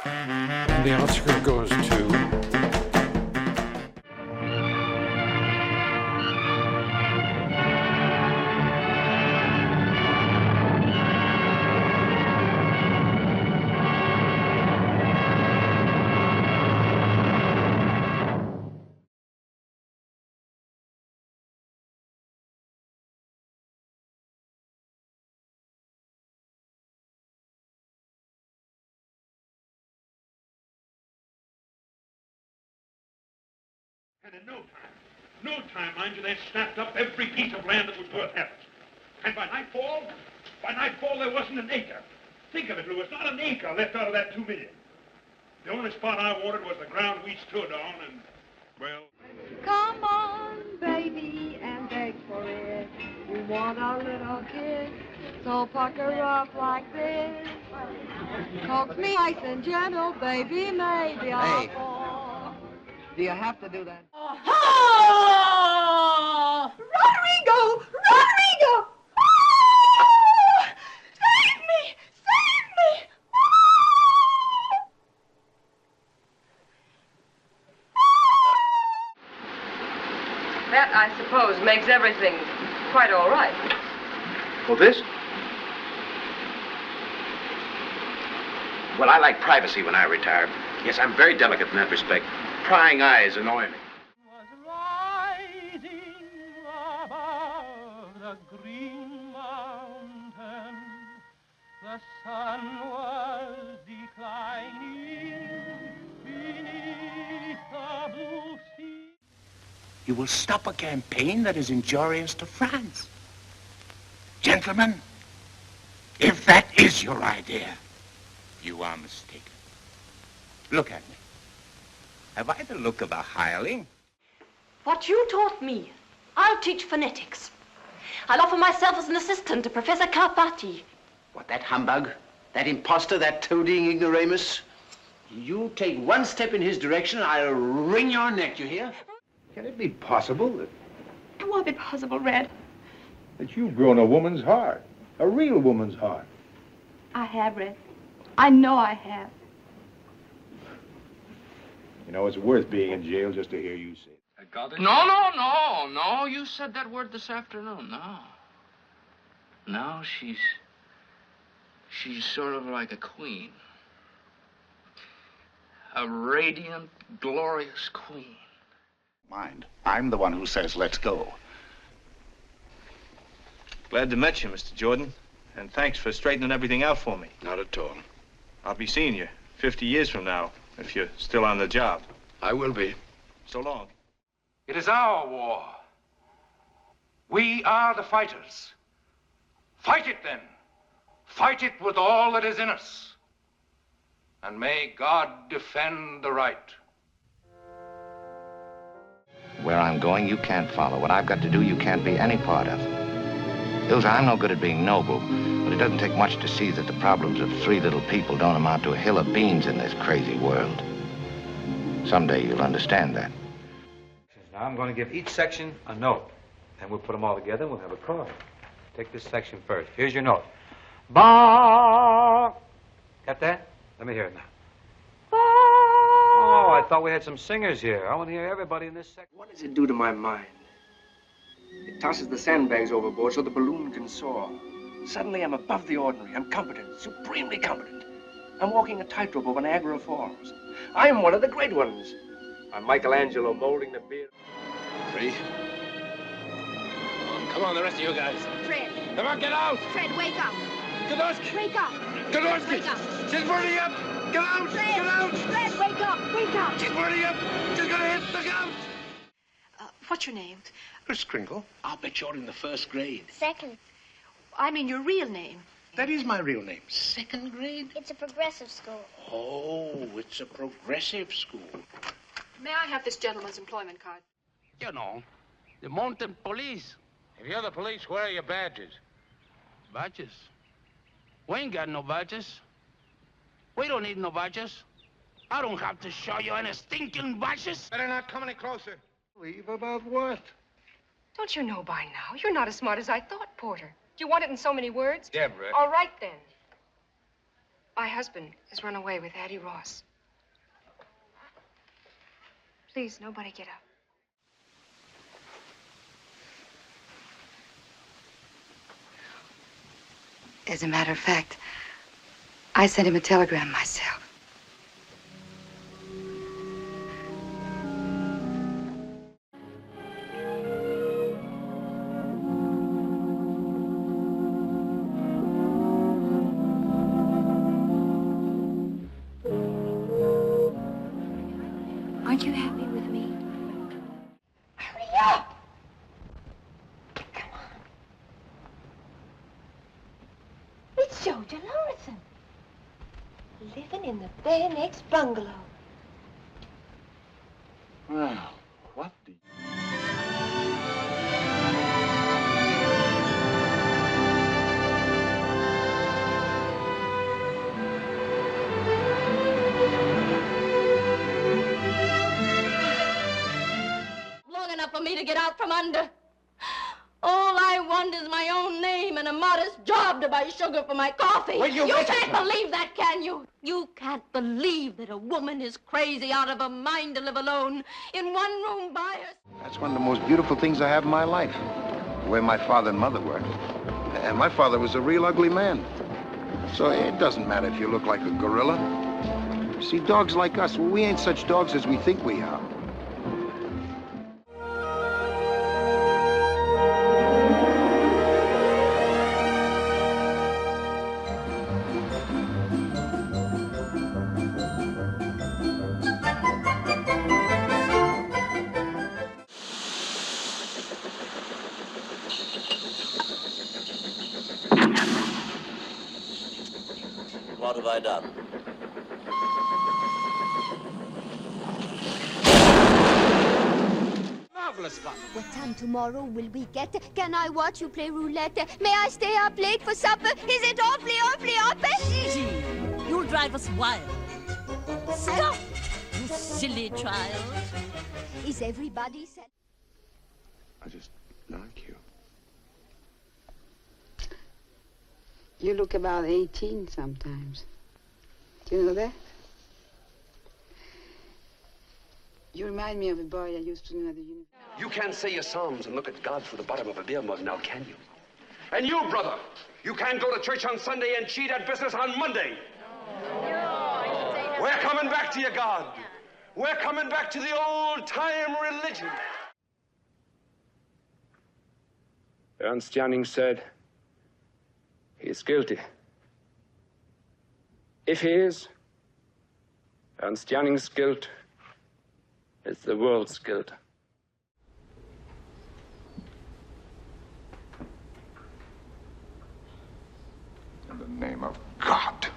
And the Oscar goes to... And in no time, mind you, they snapped up every piece of land that was worth having. And by nightfall, there wasn't an acre. Think of it, Louis, not an acre left out of that 2 million. The only spot I wanted was the ground we stood on, and, well... Come on, baby, and beg for it. We want a little kiss, so pucker up like this. Coax me nice and gentle, baby, maybe I'll fall. Do you have to do that? Oh! Rodrigo! Rodrigo! Oh! Save me! Save me! That, I suppose, makes everything quite all right. Well, this? Well, I like privacy when I retire. Yes, I'm very delicate in that respect. Prying eyes annoy me. Was rising above the green mountain. The sun was declining beneath the blue sea. You will stop a campaign that is injurious to France. Gentlemen, if that is your idea, you are mistaken. Look at me. Have I the look of a hireling? What you taught me, I'll teach phonetics. I'll offer myself as an assistant to Professor Carpati. What, that humbug? That imposter, that toadying ignoramus? You take one step in his direction, I'll wring your neck, you hear? Can it be possible that... It won't be possible, Red. That you've grown a woman's heart, a real woman's heart? I have, Red. I know I have. You know, it's worth being in jail just to hear you say it. No. You said that word this afternoon. No, she's sort of like a queen. A radiant, glorious queen. Mind, I'm the one who says let's go. Glad to meet you, Mr. Jordan. And thanks for straightening everything out for me. Not at all. I'll be seeing you 50 years from now, if you're still on the job. I will be. So long. It is our war. We are the fighters. Fight it, then. Fight it with all that is in us. And may God defend the right. Where I'm going, you can't follow. What I've got to do, you can't be any part of. Ilsa, I'm no good at being noble, but it doesn't take much to see that the problems of three little people don't amount to a hill of beans in this crazy world. Someday you'll understand that. Now I'm going to give each section a note. Then we'll put them all together and we'll have a chord. Take this section first. Here's your note. Ba. Got that? Let me hear it now. Ba. Oh, I thought we had some singers here. I want to hear everybody in this section. What does it do to my mind? It tosses the sandbags overboard so the balloon can soar. Suddenly I'm above the ordinary. I'm competent, supremely competent. I'm walking a tightrope over Niagara Falls. I'm one of the great ones. I'm Michelangelo molding the beard. Free. Come on, the rest of you guys. Fred. Come on, get out! Fred, wake up. Godowski! Wake up. Godowski! Wake up. She's burning up! Get out! Fred. Get out! Fred, wake up. Wake up. She's burning up! She's gonna hit the couch! What's your name? Miss Crinkle, I'll bet you're in the first grade. Second. I mean your real name. That is my real name. Second grade? It's a progressive school. Oh, it's a progressive school. May I have this gentleman's employment card? You know, the mountain police. If you're the police, where are your badges? Badges? We ain't got no badges. We don't need no badges. I don't have to show you any stinking badges. Better not come any closer. Leave about what? Don't you know by now? You're not as smart as I thought, Porter. Do you want it in so many words? Deborah. All right, then. My husband has run away with Addie Ross. Please, nobody get up. As a matter of fact, I sent him a telegram myself. Aren't you happy with me? Hurry up! It's Jojo Rabbit. Living in the very next bungalow. Well, what do you... Long enough for me to get out from under. All I want is my own name and a modest job to buy sugar for my coffee. Will you can't believe that, can you? You can't believe that a woman is crazy out of her mind to live alone in one room by herself. That's one of the most beautiful things I have in my life. The way my father and mother were. And my father was a real ugly man. So it doesn't matter if you look like a gorilla. See, dogs like us, well, we ain't such dogs as we think we are. What have I done? Marvelous fun. What time tomorrow will we get? Can I watch you play roulette? May I stay up late for supper? Is it awfully? Easy. You'll drive us wild. Stop, you silly child. Is everybody set? I just like you. You look about 18 sometimes. Do you know that? You remind me of a boy I used to know at the university. You can't say your psalms and look at God through the bottom of a beer mug now, can you? And you, brother, you can't go to church on Sunday and cheat at business on Monday. We're coming back to you, God. We're coming back to the old-time religion. Ernst Janning said, he is guilty. If he is, Ernst Janning's guilt is the world's guilt. In the name of God,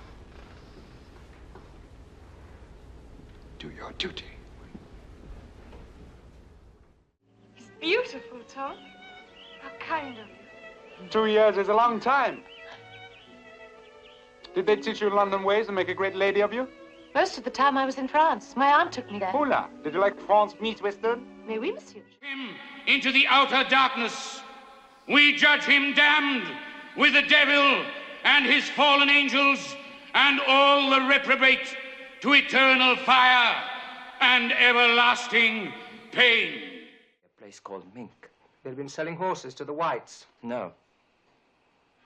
do your duty. It's beautiful, Tom. How kind of you. 2 years is a long time. Did they teach you London ways and make a great lady of you? Most of the time I was in France. My aunt took me there. Hola. Did you like France meat western? Mais oui, monsieur. Him into the outer darkness. We judge him damned with the devil and his fallen angels and all the reprobate to eternal fire and everlasting pain. A place called Mink. They've been selling horses to the whites. No.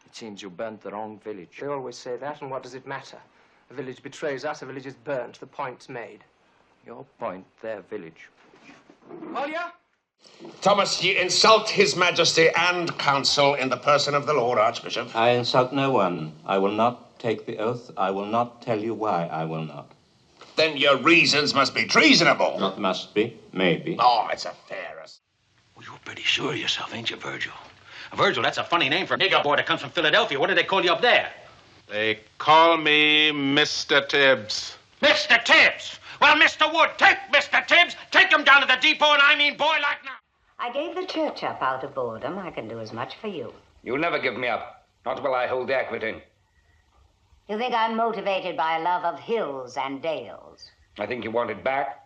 It seems you burnt the wrong village. They always say that, and what does it matter? A village betrays us, a village is burnt. The point's made. Your point, their village. Collier? Thomas, ye insult His Majesty and Council in the person of the Lord Archbishop. I insult no one. I will not take the oath. I will not tell you why I will not. Then your reasons must be treasonable. Not must be, maybe. Oh, it's a fair. Well, you're pretty sure of yourself, ain't you, Virgil? Virgil, that's a funny name for a nigger boy that comes from Philadelphia. What do they call you up there? They call me Mr. Tibbs. Mr. Tibbs! Well, Mr. Wood, take Mr. Tibbs, take him down to the depot, and I mean boy like now. I gave the church up out of boredom. I can do as much for you. You'll never give me up. Not while I hold the equity. You think I'm motivated by a love of hills and dales? I think you want it back.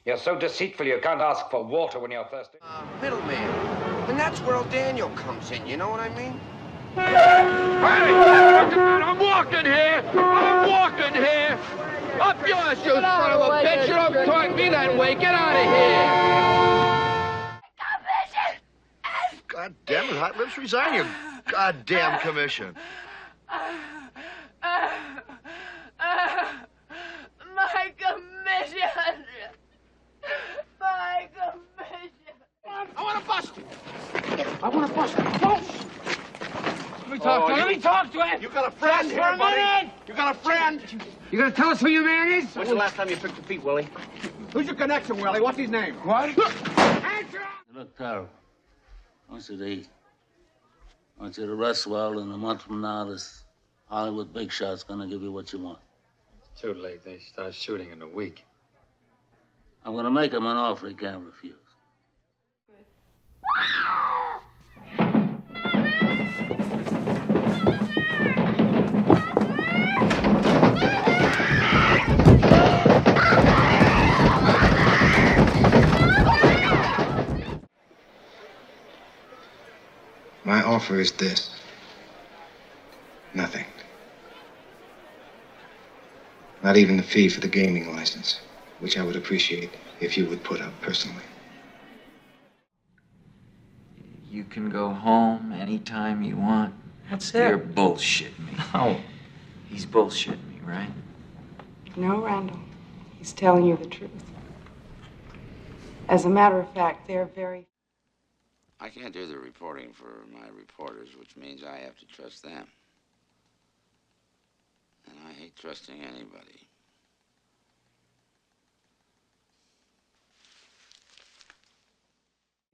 You're so deceitful you can't ask for water when you're thirsty. Middleman. And that's where old Daniel comes in, you know what I mean? I'm walking here! I'm walking here! Up yours, you son of a bitch! You don't talk to me that way! Get out of here! God damn it, Hot Lips, resign your goddamn commission. My commission! My commission! I want to bust him! I want to bust him! Don't! Let me talk to him! Let me talk to him! You got a friend Just here, for a buddy. minute! You got a friend. You gonna tell us who your man is? When's the last time you picked a feet, Willie? Who's your connection, Willie? What's his name? What? Look, Carol, I want you to eat. I want you to rest well, and a month from now, this Hollywood big shot's gonna give you what you want. It's too late. They start shooting in a week. I'm gonna make him an offer he can't refuse. My offer is this. Nothing. Not even the fee for the gaming license, which I would appreciate if you would put up personally. You can go home anytime you want. That's You're it. bullshitting me. No. He's bullshitting me, right? No, Randall. He's telling you the truth. As a matter of fact, they're very... I can't do the reporting for my reporters, which means I have to trust them. And I hate trusting anybody.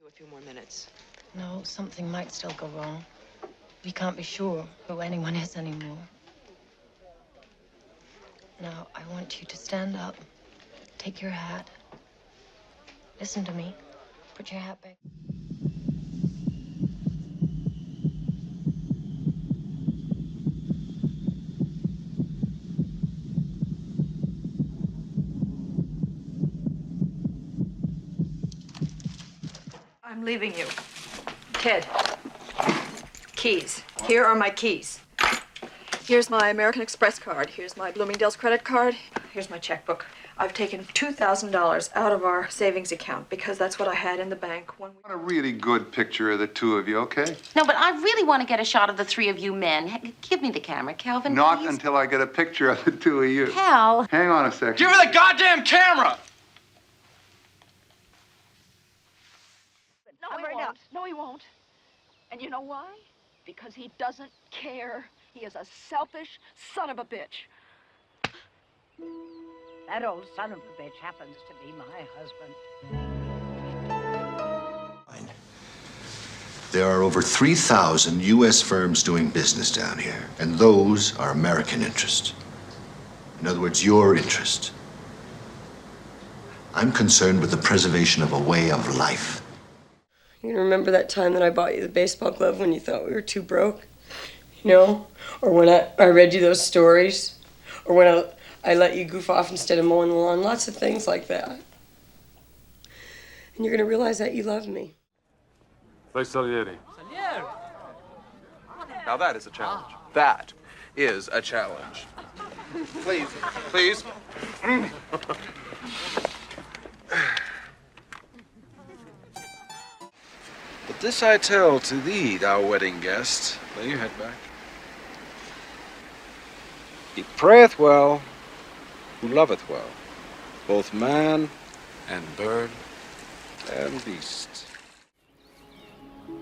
A few more minutes. No, something might still go wrong. We can't be sure who anyone is anymore. Now, I want you to stand up, take your hat. Listen to me. Put your hat back. I'm leaving you. Ted, keys. Here are my keys. Here's my American Express card. Here's my Bloomingdale's credit card. Here's my checkbook. I've taken $2,000 out of our savings account because that's what I had in the bank when we... I want a really good picture of the two of you, okay? No, but I really want to get a shot of the three of you men. Give me the camera, Calvin, Not please. until I get a picture of the two of you. Cal. Hang on a second. Give her the goddamn camera! No, he won't. No, he won't. And you know why? Because he doesn't care. He is a selfish son of a bitch. That old son of a bitch happens to be my husband. There are over 3,000 U.S. firms doing business down here, and those are American interests. In other words, your interest. I'm concerned with the preservation of a way of life. You remember that time that I bought you the baseball glove when you thought we were too broke? You know? Or when I read you those stories? Or when I let you goof off instead of mowing the lawn? Lots of things like that. And you're gonna realize that you love me. Salieri. Now that is a challenge. That is a challenge. Please, please. But this I tell to thee, thou wedding guest. Lay your head back. He prayeth well who loveth well, both man and bird and beast.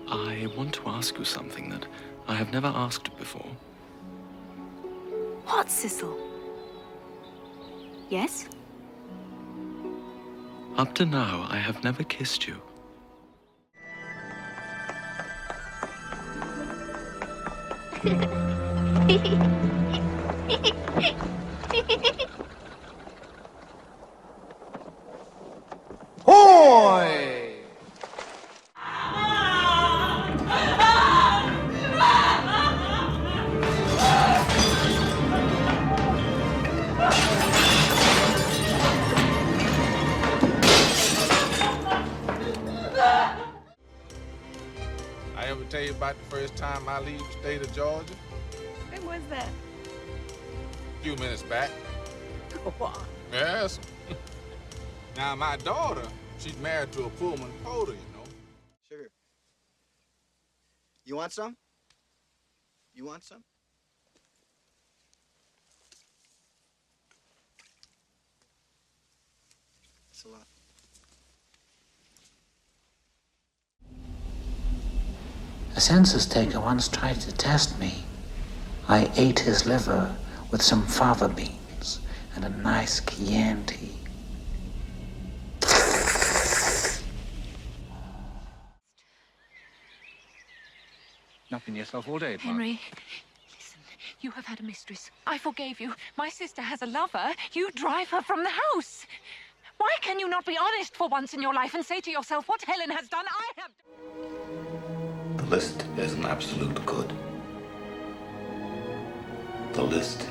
I want to ask you something that I have never asked before. What, Cecil? Yes? Up to now, I have never kissed you. Hoy! I am tell you about the first time I leave the state of Georgia? When was that? A few minutes back. Go on. Yes. Now, my daughter, she's married to a Pullman porter, you know. Sugar. You want some? You want some? It's a lot. A census taker once tried to test me. I ate his liver with some fava beans and a nice Chianti. Not been yourself all day, Mark. Henry, listen, you have had a mistress. I forgave you. My sister has a lover. You drive her from the house. Why can you not be honest for once in your life and say to yourself what Helen has done, I have done? The list is an absolute good. The list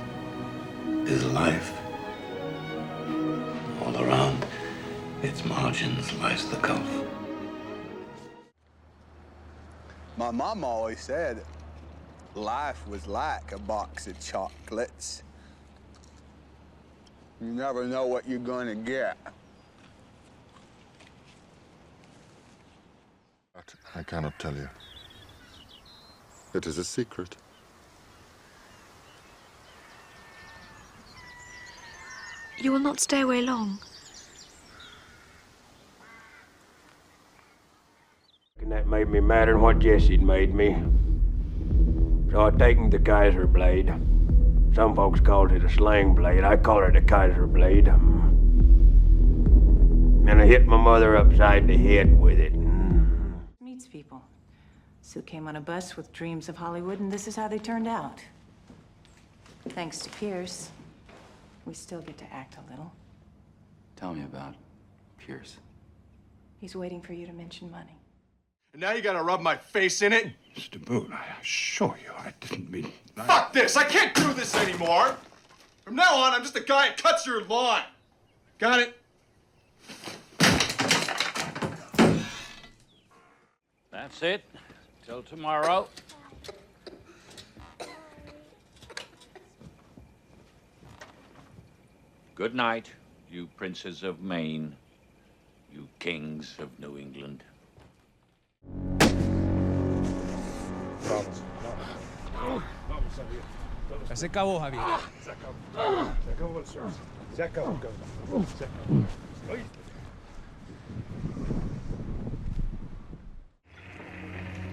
is life. All around its margins lies the gulf. My mom always said life was like a box of chocolates. You never know what you're gonna get. I cannot tell you. It is a secret. You will not stay away long. And that made me madder than what Jesse'd made me. So I taken the Kaiser blade. Some folks called it a Sling Blade. I call it a Kaiser blade. And I hit my mother upside the head with it. Meets people. Sue came on a bus with dreams of Hollywood, and this is how they turned out. Thanks to Pierce, we still get to act a little. Tell me about Pierce. He's waiting for you to mention money. And now you gotta rub my face in it? Mr. Boone, I assure you, I didn't mean... Fuck this! I can't do this anymore! From now on, I'm just a guy that cuts your lawn. Got it? That's it. Till tomorrow. Good night, you princes of Maine, you kings of New England. Ya se acabó, Javier. Se acabó. Se acabó, sir. Se acabó. Se acabó.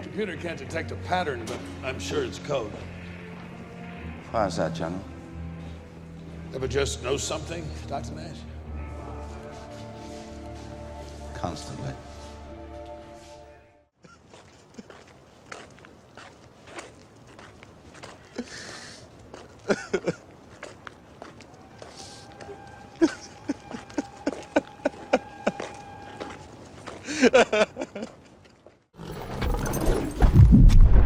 Computer can't detect a pattern, but I'm sure it's code. How's that, General? Ever just know something, Dr. Nash? Constantly.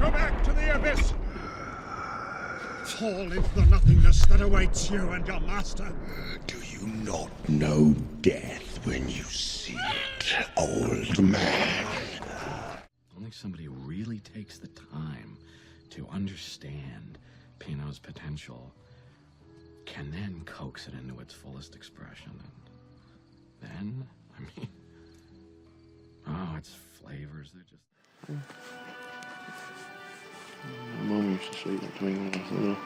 Go back to the abyss! Fall into the nothingness that awaits you and your master. Do you not know death when you see it, old man? Only somebody who really takes the time to understand Pino's potential can then coax it into its fullest expression. And then, I mean, oh, its flavors, they're just... My mom used to say that to me when I was little.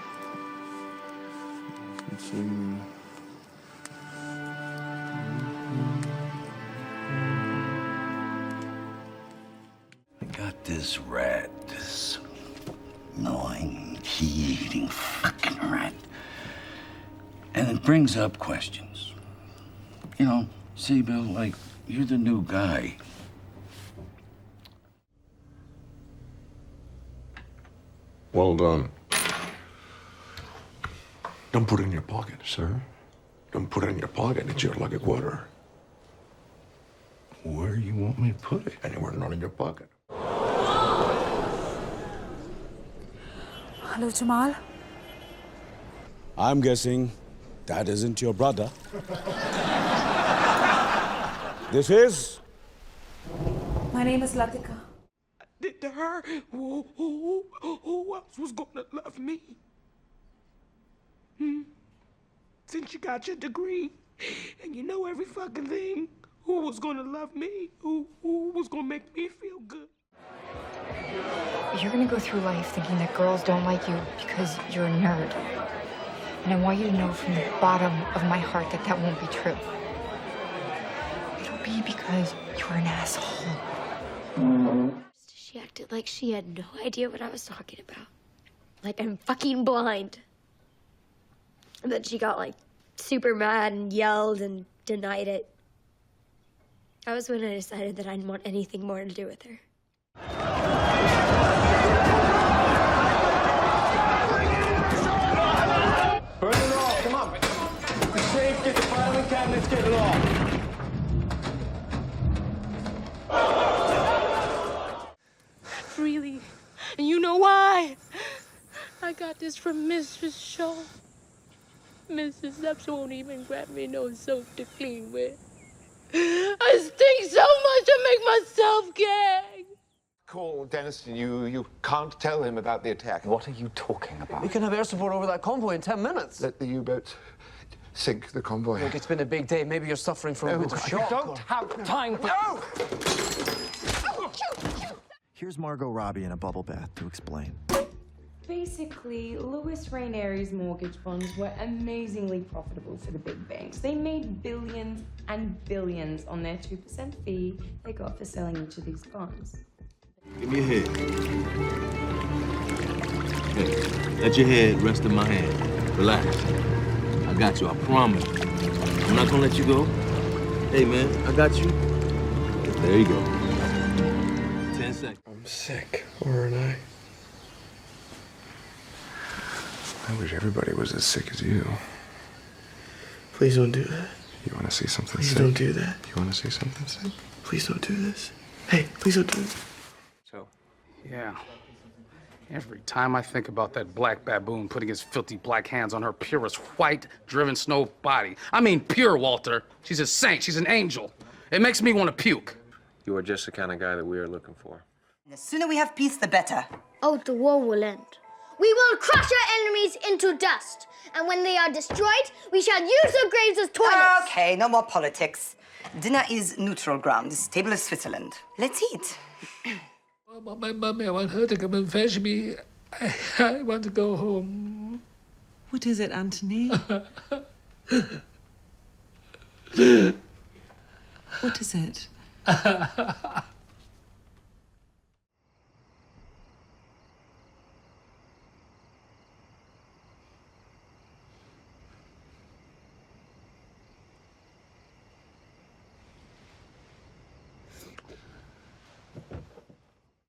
I got this rat, this gnawing, key-eating fucking rat. And it brings up questions. You know, see, Bill, like, you're the new guy. Well done. Don't put it in your pocket, sir. Don't put it in your pocket. It's your lucky quarter. Where you want me to put it? Anywhere not in your pocket. Hello, Jamal. I'm guessing that isn't your brother. This is? My name is Latika. to her, who else was gonna love me? Since you got your degree, and you know every fucking thing, who was gonna love me? Who was gonna make me feel good? You're gonna go through life thinking that girls don't like you because you're a nerd. And I want you to know from the bottom of my heart that that won't be true. It'll be because you're an asshole. She acted like she had no idea what I was talking about. Like I'm fucking blind. And then she got like super mad and yelled and denied it. That was when I decided that I didn't want anything more to do with her. Burn it off, come on. Get the safe, get the filing cabinets, get it off. Really? And you know why? I got this from Mrs. Shaw. Mrs. Steps won't even grab me no soap to clean with. I stink so much I make myself gag. Call Dennis, and you can't tell him about the attack. What are you talking about? We can have air support over that convoy in 10 minutes. Let the U-boats sink the convoy. Look, it's been a big day. Maybe you're suffering from a bit of shock. I don't have time for... No! Here's Margot Robbie in a bubble bath to explain. Basically, Louis Rainieri's mortgage bonds were amazingly profitable for the big banks. They made billions and billions on their 2% fee they got for selling each of these bonds. Give me your head. Hey, let your head rest in my hand. Relax. I got you, I promise. I'm not gonna let you go. Hey, man, I got you. There you go. 10 seconds. I'm sick, aren't I? I wish everybody was as sick as you. Please don't do that. You want to see something Please sick? don't do that. You want to see something sick? Please don't do this. Hey, please don't do this. So, yeah. Every time I think about that black baboon putting his filthy black hands on her purest white, driven snow body. I mean pure, Walter. She's a saint. She's an angel. It makes me want to puke. You are just the kind of guy that we are looking for. The sooner we have peace, the better. Oh, the war will end. We will crush our enemies into dust. And when they are destroyed, we shall use their graves as toilets. Okay, no more politics. Dinner is neutral ground. This table is Switzerland. Let's eat. My mommy, I want her to come and fetch me. I want to go home. What is it, Anthony? What is it?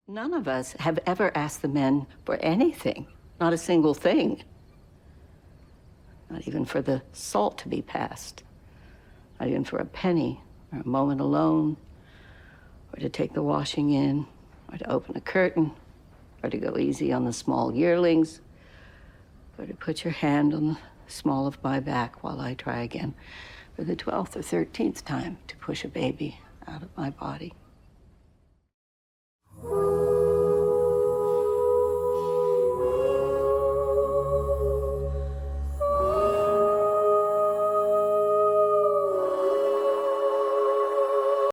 None of us have ever asked the men for anything, not a single thing. Not even for the salt to be passed. Not even for a penny, or a moment alone, or to take the washing in, or to open a curtain, or to go easy on the small yearlings, or to put your hand on the small of my back while I try again for the 12th or 13th time to push a baby out of my body.